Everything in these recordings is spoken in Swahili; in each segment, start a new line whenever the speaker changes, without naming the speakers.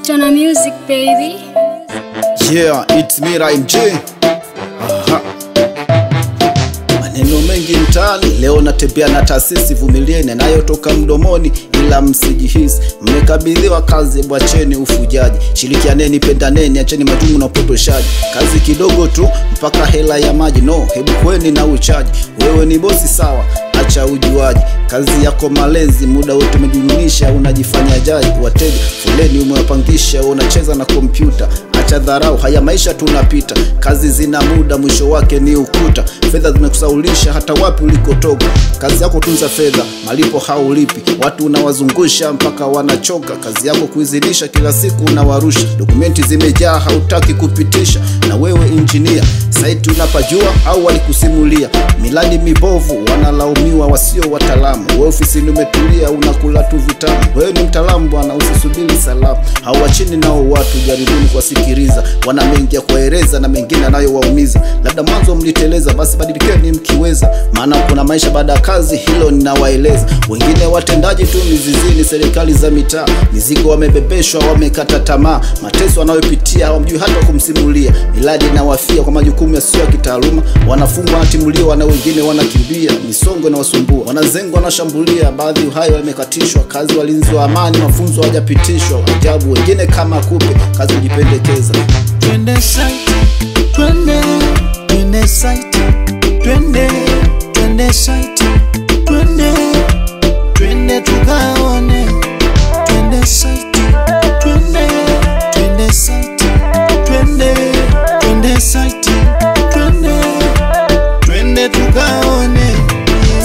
Tona music, baby.
Yeah, it's me Rhyme J. Aha. Maneno mengi mtaani, leo natembea na taasisi, vumilieni yanayotoka mdomoni ila msijihisi. Mmekabidhiwa kazi, bwacheni ufujaji. Shirikianeni, pendaneni, acheni majungu na upotoshaji. Kazi kidogo tu mpaka hela ya maji, no, hebu kweni na uchaji. Wewe ni bosi sawa, acha ujuaji. Kazi yako malezi, muda wote umejumuisha, unajifanya jaji. Wateja foleni umewapangisha, unacheza na kompyuta. Acha dharau, haya maisha tunapita. Kazi zina muda, mwisho wake ni ukuta. Fedha zimekusaulisha hata wapi ulikotoka. Kazi yako tunza fedha, malipo haulipi. Watu unawazungusha mpaka wanachoka. Kazi yako kuizidisha, kila siku unawarusha. Dokumenti zimejaa, hautaki kupitisha. Na wewe engineer, site unapajua au walikusimulia? Miladi mibovu, wanalaumiwa wasio wataalamu. Wewe ofisini umetulia, unakula tu vitamu. Wewe ni mtaalamu bwana, usisubiri salamu. Hawachini nao watu, jaribuni kuwasikiliza. Wana mengi ya kueleza na mengine anayowaumiza. Labda mwanzo mliteleza, basi badilikeni mkiweza. Maana kuna maisha baada ya kazi, hilo ninawaeleza. Wengine watendaji tu mizizini, serikali za mitaa. Mizigo wamebebeshwa, wamekata tamaa. Mateso wanayopitia hawamjui hata kumsimulia. Miladi inawafia kwa majukumu yasiyo ya kitaaluma. Wanafungwa, wanatimuliwa, na wengine wanakimbia. Misongo na wasumbua, wanazengwa, wanashambulia. Baadhi hayo wamekatishwa kazi, walinzi wa amani, mafunzo hawajapitishwa. Ajabu, wengine kama kupe, kazi kujipendekeza.
Twende site, twende site, twende site, twende tukaone. Twende site, twende site, twende site, twende tukaone.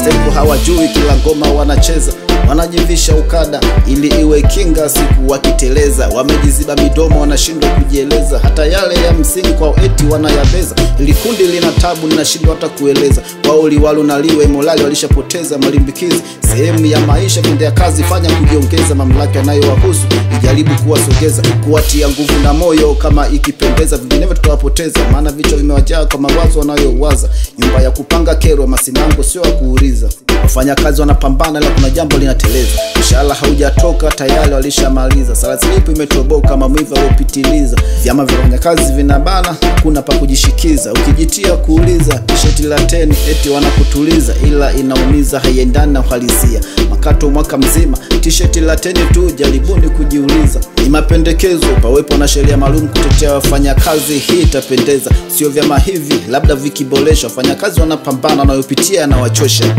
Siku hawajui kila ngoma wanacheza. Wanajivisha ukada ili iwe kinga siku wakiteleza. Wamejiziba midomo, wanashindwa kujieleza. Hata yale ya msingi kwao eti wanayabeza. Ili kundi lina tabu, linashindwa hata kueleza. Wao liwalo na liwe molali walishapoteza. Malimbikizi sehemu ya maisha, pendea kazi, fanya kujiongeza. Mamlaka yanayowahusu ijaribu kuwasogeza, kuwatia nguvu na moyo kama ikipendeza. Vinginevyo tutawapoteza, maana vichwa vimewajaa kwa mawazo wanayowaza. Nyumba ya kupanga kero, masinango sio ya kuuliza. Wafanya kazi wanapambana, ila kuna jambo linateleza. Mshahara haujatoka, tayari walishamaliza. Salasilipu imetoboka, maumivu yaliyopitiliza. Vyama vya wafanyakazi vinabana, kuna pa kujishikiza. Ukijitia kuuliza, t-shirt la 10 eti wanakutuliza. Ila inaumiza, haiendani na uhalisia. Makato mwaka mzima, t-shirt la 10 tu, jaribuni kujiuliza. Ni mapendekezo, pawepo na sheria maalum kutetea wafanyakazi, hii itapendeza. Sio vyama hivi, labda vikiboresha. Wafanyakazi wanapambana, wanayopitia na wachosha.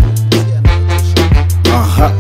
Aha.